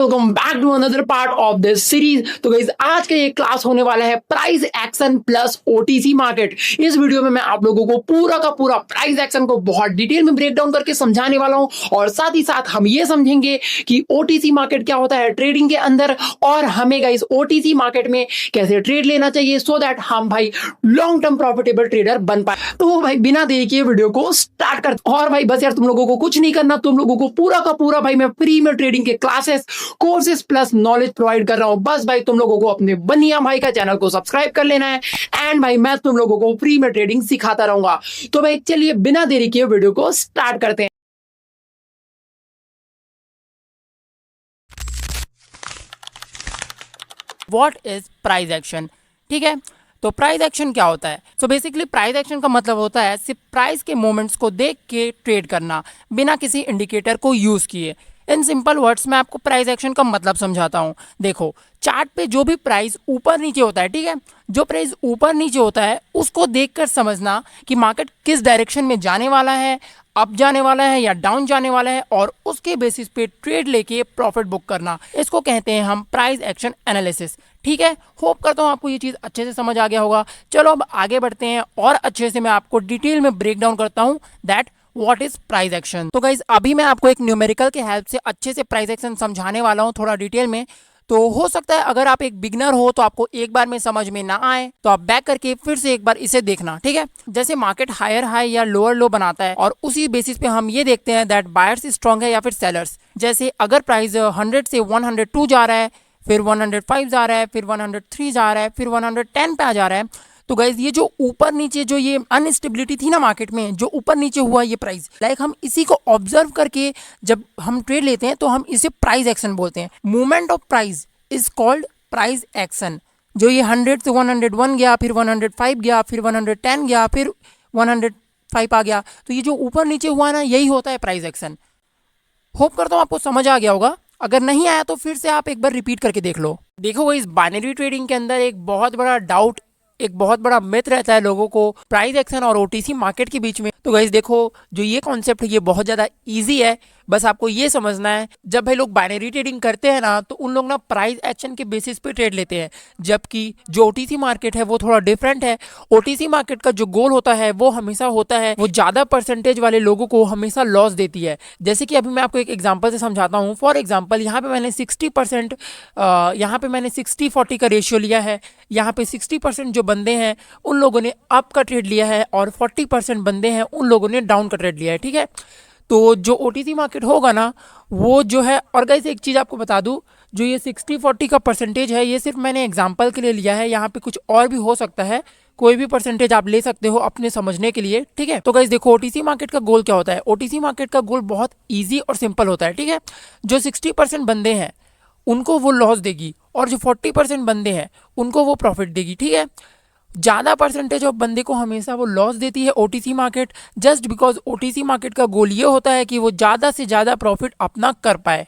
Welcome back to another part of this series. तो guys आज का ये क्लास होने वाला है price action plus OTC market. इस वीडियो में मैं आप लोगों को पूरा का पूरा प्राइस एक्शन को बहुत डिटेल में ब्रेक डाउन करके समझाने वाला हूं और साथ ही साथ हम ये समझेंगे कि ओटीसी मार्केट क्या होता है ट्रेडिंग के अंदर और हमें गाइस ओटीसी मार्केट में कैसे ट्रेड लेना चाहिए सो दैट हम भाई लॉन्ग टर्म प्रॉफिटेबल ट्रेडर बन पाए। तो भाई बिना देरी के वीडियो को स्टार्ट कर। और भाई बस यार तुम लोगों को कुछ नहीं करना, तुम लोगों को पूरा का पूरा भाई मैं फ्री में ट्रेडिंग के classes courses plus knowledge provide कर रहा हूं। बस भाई तुम लोगों को अपने बनिया भाई का चैनल को सब्सक्राइब कर लेना है एंड भाई मैं तुम लोगों को फ्री में ट्रेडिंग सिखाता रहूंगा। तो भाई चलिए बिना देरी के वीडियो को स्टार्ट करते हैं। What is price action. ठीक है, तो प्राइस एक्शन क्या होता है? सो बेसिकली प्राइस एक्शन का मतलब होता है सिर्फ प्राइस के मोमेंट्स को देख के ट्रेड करना बिना किसी इंडिकेटर को यूज किए। इन सिंपल वर्ड्स में आपको प्राइस एक्शन का मतलब समझाता हूँ। देखो चार्ट पे जो भी प्राइस ऊपर नीचे होता है, ठीक है, जो प्राइस ऊपर नीचे होता है उसको देखकर समझना कि मार्केट किस डायरेक्शन में जाने वाला है, अप जाने वाला है या डाउन जाने वाला है, और उसके बेसिस पे ट्रेड लेके प्रॉफिट बुक करना। इसको कहते हैं हम प्राइस एक्शन एनालिसिस। ठीक है, होप करता हूँ आपको ये चीज़ अच्छे से समझ आ गया होगा। चलो अब आगे बढ़ते हैं और अच्छे से मैं आपको डिटेल में ब्रेक डाउन करता हूँ that what is price action. तो गाइज अभी मैं आपको एक न्यूमेरिकल के हेल्प से अच्छे से प्राइस एक्शन समझाने वाला हूँ थोड़ा डिटेल में। तो हो सकता है अगर आप एक बिगनर हो तो आपको एक बार में समझ में ना आए, तो आप बैक करके फिर से एक बार इसे देखना। ठीक है, जैसे मार्केट हायर हाई या लोअर लो बनाता है और उसी बेसिस पे हम ये देखते हैं दैट बायर्स स्ट्रॉन्ग है या फिर सेलर्स। जैसे अगर प्राइस 100 से 102 जा रहा है, फिर 105 जा रहा है, फिर 103 जा रहा है, फिर 110 पे आ जा रहा है, तो गाइज ये जो ऊपर नीचे जो ये अनस्टेबिलिटी थी ना मार्केट में, जो ऊपर नीचे हुआ ये प्राइस, लाइक हम इसी को ऑब्जर्व करके जब हम ट्रेड लेते हैं तो हम इसे प्राइस एक्शन बोलते हैं। Movement of price is called price action. जो ये 100 से 101 गया, फिर 105 गया, फिर 110 गया, फिर 105 आ गया, तो ये जो ऊपर नीचे हुआ ना यही होता है प्राइस एक्शन। होप करता हूँ आपको समझ आ गया होगा। अगर नहीं आया तो फिर से आप एक बार रिपीट करके देख लो। देखो इस बाइनरी ट्रेडिंग के अंदर एक बहुत बड़ा डाउट, एक बहुत बड़ा मिथ रहता है लोगों को प्राइस एक्शन और ओटीसी मार्केट के बीच में। तो गाइस देखो जो ये कॉन्सेप्ट है ये बहुत ज़्यादा इजी है, बस आपको ये समझना है। जब भाई लोग बाइनरी ट्रेडिंग करते हैं ना तो उन लोग ना प्राइस एक्शन के बेसिस पे ट्रेड लेते हैं, जबकि जो ओटीसी मार्केट है वो थोड़ा डिफरेंट है। ओटीसी मार्केट का जो गोल होता है वो हमेशा होता है वो ज़्यादा परसेंटेज वाले लोगों को हमेशा लॉस देती है। जैसे कि अभी मैं आपको एक एग्जाम्पल से समझाता हूँ। फॉर एग्जाम्पल यहाँ पे मैंने 60% यहाँ पे मैंने 60-40 का रेशियो लिया है। यहाँ पे 60% जो बंदे हैं उन लोगों ने अप का ट्रेड लिया है और 40% बंदे हैं उन लोगों ने डाउन का ट्रेड लिया है। ठीक है, तो जो ओटीसी मार्केट होगा ना वो जो है, और गाइस एक चीज़ आपको बता दूं, जो ये 60-40 का परसेंटेज है ये सिर्फ मैंने एग्जांपल के लिए लिया है। यहाँ पे कुछ और भी हो सकता है, कोई भी परसेंटेज आप ले सकते हो अपने समझने के लिए। ठीक है, तो गाइस देखो ओटीसी मार्केट का गोल क्या होता है। ओटीसी मार्केट का गोल बहुत ईजी और सिंपल होता है। ठीक है, जो 60% बंदे हैं उनको वो लॉस देगी और जो 40% बंदे हैं उनको वो प्रॉफिट देगी। ठीक है, ज़्यादा परसेंटेज ऑफ बंदे को हमेशा वो लॉस देती है OTC market, just because OTC market का गोल ये होता है कि वो ज़्यादा से ज़्यादा प्रॉफिट अपना कर पाए।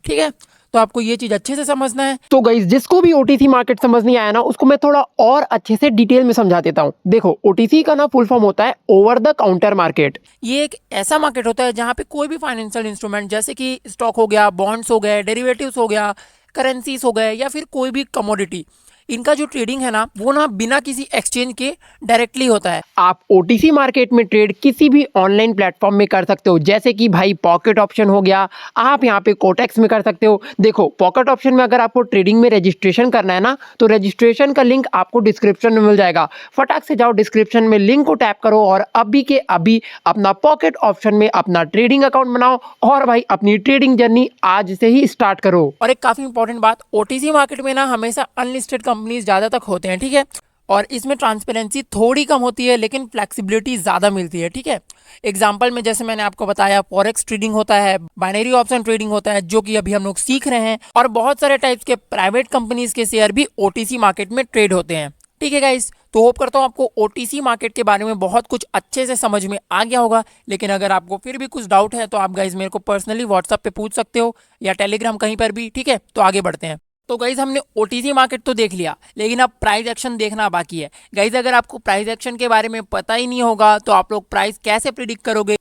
ठीक है, तो आपको ये चीज़ अच्छे से समझना है। तो गाइस जिसको भी ओटीसी मार्केट समझ नहीं आया ना उसको मैं थोड़ा और अच्छे से डिटेल में समझा देता हूँ। देखो ओटीसी का ना फुल फॉर्म होता है ओवर द काउंटर मार्केट। ये एक ऐसा मार्केट होता है जहाँ पे कोई भी फाइनेंशियल इंस्ट्रूमेंट जैसे कि स्टॉक हो गया, बॉन्ड्स हो गए, डेरिवेटिव्स हो गया, करेंसीज हो गए या फिर कोई भी कमोडिटी, इनका जो ट्रेडिंग है ना वो ना बिना किसी एक्सचेंज के डायरेक्टली होता है। आप ओटीसी मार्केट में ट्रेड किसी भी ऑनलाइन प्लेटफॉर्म में कर सकते हो, जैसे कि भाई पॉकेट ऑप्शन हो गया, आप यहाँ पे कोटेक्स में कर सकते हो। देखो पॉकेट ऑप्शन में अगर आपको ट्रेडिंग में रजिस्ट्रेशन करना है ना तो रजिस्ट्रेशन का लिंक आपको डिस्क्रिप्शन में मिल जाएगा। फटाक से जाओ डिस्क्रिप्शन में लिंक को टैप करो और अभी के अभी अपना पॉकेट ऑप्शन में अपना ट्रेडिंग अकाउंट बनाओ और भाई अपनी ट्रेडिंग जर्नी आज से ही स्टार्ट करो। और एक काफी इंपॉर्टेंट बात, ओटीसी मार्केट में ना हमेशा अनलिस्टेड कंपनीज ज्यादा तक होते हैं। ठीक है, और इसमें ट्रांसपेरेंसी थोड़ी कम होती है लेकिन फ्लेक्सिबिलिटी ज़्यादा मिलती है। ठीक है, एग्जांपल में जैसे मैंने आपको बताया फॉरेक्स ट्रेडिंग होता है, बाइनरी ऑप्शन ट्रेडिंग होता है जो कि अभी हम लोग सीख रहे हैं, और बहुत सारे टाइप्स के प्राइवेट कंपनीज के शेयर भी ओटीसी मार्केट में ट्रेड होते हैं। ठीक है गाइस, तो होप करता हूँ आपको ओटीसी मार्केट के बारे में बहुत कुछ अच्छे से समझ में आ गया होगा। लेकिन अगर आपको फिर भी कुछ डाउट है तो आप गाइस मेरे को पर्सनली व्हाट्सएप पे पूछ सकते हो या टेलीग्राम कहीं पर भी। ठीक है, तो आगे बढ़ते हैं। तो गाइज हमने ओटीसी मार्केट तो देख लिया, लेकिन अब प्राइस एक्शन देखना बाकी है। गाइज अगर आपको प्राइस एक्शन के बारे में पता ही नहीं होगा तो आप लोग प्राइस कैसे प्रिडिक्ट करोगे?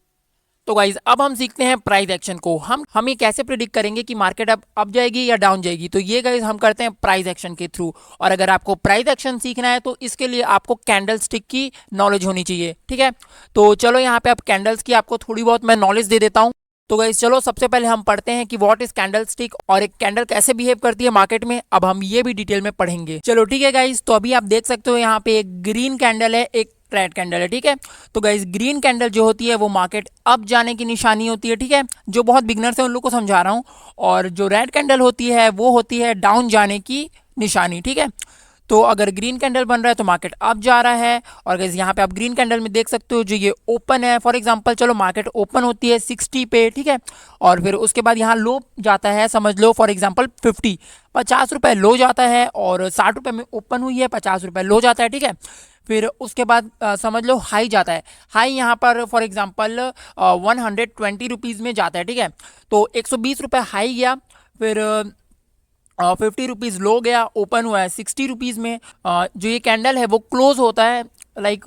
तो गाइज अब हम सीखते हैं प्राइस एक्शन को। हम ये कैसे प्रिडिक्ट करेंगे कि मार्केट अब जाएगी या डाउन जाएगी, तो ये गाइज हम करते हैं प्राइस एक्शन के थ्रू। और अगर आपको प्राइस एक्शन सीखना है तो इसके लिए आपको कैंडल स्टिक की नॉलेज होनी चाहिए, ठीक है। तो चलो यहाँ पे अब कैंडल्स की आपको थोड़ी बहुत मैं नॉलेज दे देता हूँ। तो गाइस चलो सबसे पहले हम पढ़ते हैं कि व्हाट इज कैंडल स्टिक और एक कैंडल कैसे बिहेव करती है मार्केट में। अब हम ये भी डिटेल में पढ़ेंगे। चलो ठीक है गाइस, तो अभी आप देख सकते हो यहाँ पे एक ग्रीन कैंडल है, एक रेड कैंडल है, ठीक है। तो गाइस ग्रीन कैंडल जो होती है वो मार्केट अप जाने की निशानी होती है, ठीक है, जो बहुत बिगनर्स है उन लोग को समझा रहा हूँ। और जो रेड कैंडल होती है वो होती है डाउन जाने की निशानी, ठीक है। तो अगर ग्रीन कैंडल बन रहा है तो मार्केट अप जा रहा है। और गाइस यहाँ पे आप ग्रीन कैंडल में देख सकते हो जो ये ओपन है, फॉर एग्जांपल चलो मार्केट ओपन होती है 60 पे, ठीक है। और फिर उसके बाद यहाँ लो जाता है, समझ लो फॉर एग्जांपल 50 रुपए लो जाता है, और 60 रुपए में ओपन हुई है, 50 रुपए लो जाता है, ठीक है। फिर उसके बाद समझ लो हाई जाता है, हाई यहाँ पर फॉर एग्जांपल 120 रुपीज़ में जाता है, ठीक है। तो 120 रुपये हाई गया, फिर 50 रुपीज़ लो गया, ओपन हुआ है 60 रुपीज़ में। जो ये कैंडल है वो क्लोज होता है लाइक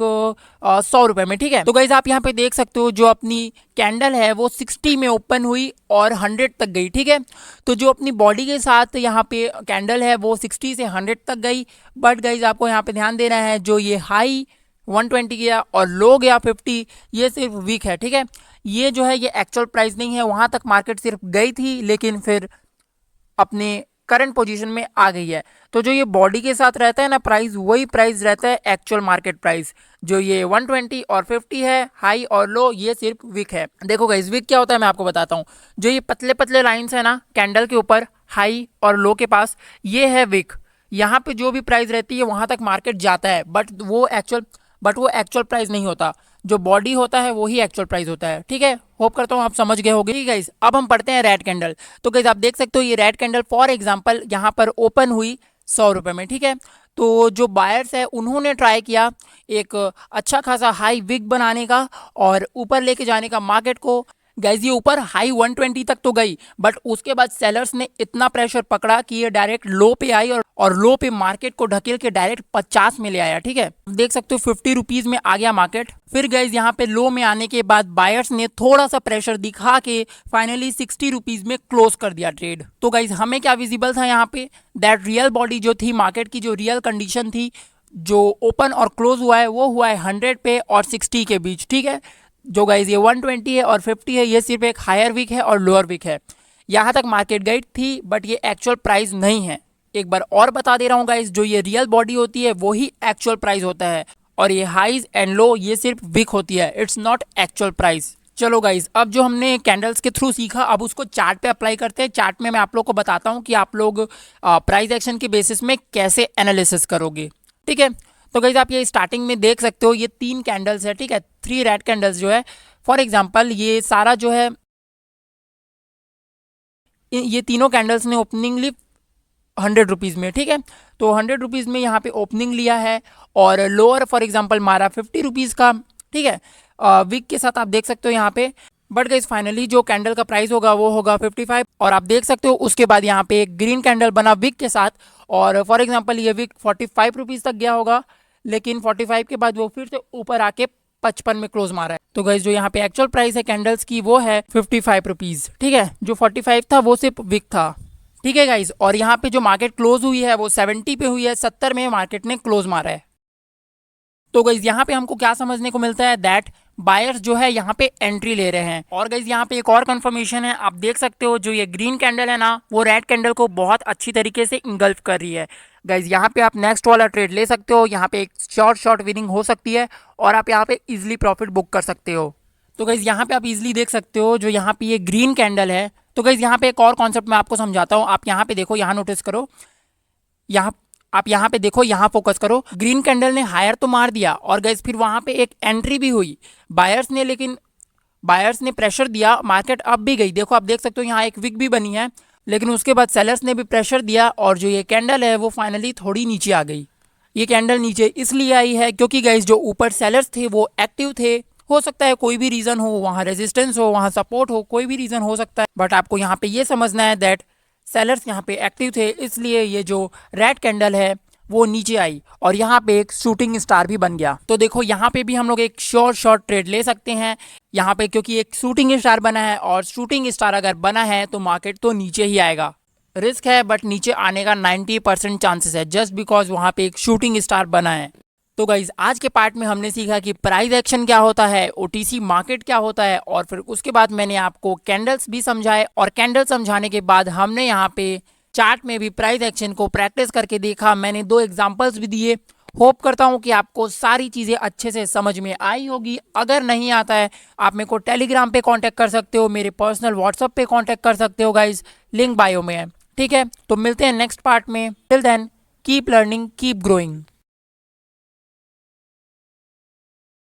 100 रुपये में, ठीक है। तो गाइज आप यहाँ पे देख सकते हो जो अपनी कैंडल है वो 60 में ओपन हुई और 100 तक गई, ठीक है। तो जो अपनी बॉडी के साथ यहाँ पे कैंडल है वो 60 से 100 तक गई। बट गाइज आपको यहाँ पे ध्यान देना है, जो ये हाई 120 गया और लो गया 50, ये सिर्फ वीक है, ठीक है। ये जो है ये एक्चुअल प्राइस नहीं है, वहाँ तक मार्केट सिर्फ गई थी लेकिन फिर अपने करंट पोजीशन में आ गई है। तो जो ये बॉडी के साथ रहता है ना प्राइस, वही प्राइस रहता है एक्चुअल मार्केट प्राइस। जो ये 120 और 50 है हाई और लो, ये सिर्फ विक है। देखो गाइस विक क्या होता है मैं आपको बताता हूँ। जो ये पतले पतले लाइंस है ना कैंडल के ऊपर हाई और लो के पास, ये है विक। यहाँ पे जो भी प्राइस रहती है वहां तक मार्केट जाता है, बट वो एक्चुअल प्राइस नहीं होता। जो बॉडी होता है वही एक्चुअल प्राइस होता है, ठीक है। होप करता हूँ आप समझ गए होंगे गाइस। अब हम पढ़ते हैं रेड कैंडल। तो गाइस आप देख सकते हो ये रेड कैंडल फॉर एग्जांपल यहाँ पर ओपन हुई 100 रुपये में, ठीक है। तो जो बायर्स है उन्होंने ट्राई किया एक अच्छा खासा हाई विक बनाने का और ऊपर लेके जाने का मार्केट को। गाइस ये ऊपर हाई 120 तक तो गई, बट उसके बाद सेलर्स ने इतना प्रेशर पकड़ा कि ये डायरेक्ट लो पे आई और लो पे मार्केट को ढकेल के डायरेक्ट 50 में ले आया, ठीक है। देख सकते हो 50 रुपीज में आ गया मार्केट। फिर गाइस यहाँ पे लो में आने के बाद बायर्स ने थोड़ा सा प्रेशर दिखा के फाइनली 60 रुपीज में क्लोज कर दिया ट्रेड। तो गाइस हमें क्या विजिबल था यहाँ पे, दैट रियल बॉडी जो थी मार्केट की, जो रियल कंडीशन थी, जो ओपन और क्लोज हुआ है वो हुआ है 100 पे और 60 के बीच, ठीक है। जो गाइज ये 120 है और 50 है, ये सिर्फ एक हायर वीक है और लोअर वीक है। यहाँ तक मार्केट गई थी बट ये एक्चुअल प्राइस नहीं है। एक बार और बता दे रहा हूँ गाइज, जो ये रियल बॉडी होती है वही एक्चुअल प्राइस होता है, और ये हाइज एंड लो ये सिर्फ वीक होती है, इट्स नॉट एक्चुअल प्राइस। चलो गाइज अब जो हमने कैंडल्स के थ्रू सीखा, अब उसको चार्ट पे अप्लाई करते हैं। चार्ट में मैं आप लोग को बताता हूँ कि आप लोग प्राइस एक्शन के बेसिस में कैसे एनालिसिस करोगे, ठीक है। तो गाइज आप ये स्टार्टिंग में देख सकते हो ये 3 कैंडल्स है, ठीक है, 3 रेड कैंडल्स जो है। फॉर एग्जांपल ये सारा जो है ये तीनों कैंडल्स ने ओपनिंग ली 100 रुपीज़ में, ठीक है। तो 100 रुपीज़ में यहाँ पे ओपनिंग लिया है और लोअर फॉर एग्जांपल मारा 50 रुपीज़ का, ठीक है, विक के साथ आप देख सकते हो यहाँ पे। बट गाइस फाइनली जो कैंडल का प्राइस होगा वो होगा 55, और आप देख सकते हो उसके बाद यहाँ पे एक ग्रीन कैंडल बना विक के साथ, और फॉर एग्जांपल ये विक 45 रुपीज़ तक गया होगा, लेकिन 45 के बाद वो फिर से ऊपर आके 55 में क्लोज मारा है। तो गाइस जो यहाँ पे एक्चुअल प्राइस है कैंडल्स की वो है 55 रुपीज़, ठीक है। जो 45 था वो सिर्फ विक था, ठीक है गाइस। और यहाँ पे जो मार्केट क्लोज हुई है वो 70 पे हुई है, 70 में मार्केट ने क्लोज मारा है। तो गाइस यहाँ पे हमको क्या समझने को मिलता है, दैट बायर्स जो है यहाँ पे एंट्री ले रहे हैं। और गाइस यहाँ पे एक और कंफर्मेशन है, आप देख सकते हो जो ये ग्रीन कैंडल है ना वो रेड कैंडल को बहुत अच्छी तरीके से इंगल्फ कर रही है। गाइस यहाँ पे आप नेक्स्ट वाला ट्रेड ले सकते हो, यहाँ पे एक शॉर्ट विनिंग हो सकती है और आप यहाँ पे इजिली प्रॉफिट बुक कर सकते हो। तो गाइस यहाँ पे आप इजिली देख सकते हो जो यहाँ पे ये ग्रीन कैंडल है। तो गाइस यहाँ पे एक और कॉन्सेप्ट मैं आपको समझाता हूँ, आप यहाँ पे देखो, यहाँ नोटिस करो, आप यहाँ पे देखो, यहाँ फोकस करो। ग्रीन कैंडल ने हायर तो मार दिया और गाइस फिर वहाँ पे एक एंट्री भी हुई बायर्स ने, लेकिन बायर्स ने प्रेशर दिया, मार्केट अप भी गई। देखो आप देख सकते हो यहाँ एक विक भी बनी है, लेकिन उसके बाद सेलर्स ने भी प्रेशर दिया और जो ये कैंडल है वो फाइनली थोड़ी नीचे आ गई। ये कैंडल नीचे इसलिए आई है क्योंकि गाइस जो ऊपर सेलर्स थे वो एक्टिव थे। हो सकता है कोई भी रीज़न हो, वहाँ रेजिस्टेंस हो, वहाँ सपोर्ट हो, कोई भी रीज़न हो सकता है, बट आपको यहाँ पे ये समझना है दैट सेलर्स यहाँ पे एक्टिव थे, इसलिए ये जो रेड कैंडल है वो नीचे आई और यहाँ पे एक शूटिंग स्टार भी बन गया। तो देखो यहाँ पे भी हम लोग एक शॉर्ट ट्रेड ले सकते हैं यहाँ पे, क्योंकि एक शूटिंग स्टार बना है और शूटिंग स्टार अगर बना है तो मार्केट तो नीचे ही आएगा। रिस्क है बट नीचे आने का 90% चांसेस है, जस्ट बिकॉज वहाँ पे एक शूटिंग स्टार बना है। तो गाइज आज के पार्ट में हमने सीखा कि प्राइस एक्शन क्या होता है, ओटीसी मार्केट क्या होता है, और फिर उसके बाद मैंने आपको कैंडल्स भी समझाए, और कैंडल समझाने के बाद हमने यहाँ पे चार्ट में भी प्राइस एक्शन को प्रैक्टिस करके देखा। मैंने 2 एग्जांपल्स भी दिए। होप करता हूँ कि आपको सारी चीज़ें अच्छे से समझ में आई होगी। अगर नहीं आता है आप मेरे को टेलीग्राम पे कांटेक्ट कर सकते हो, मेरे पर्सनल व्हाट्सएप पे कांटेक्ट कर सकते हो गाइज, लिंक बायो में है। ठीक है, तो मिलते हैं नेक्स्ट पार्ट में। Till then keep learning, keep growing.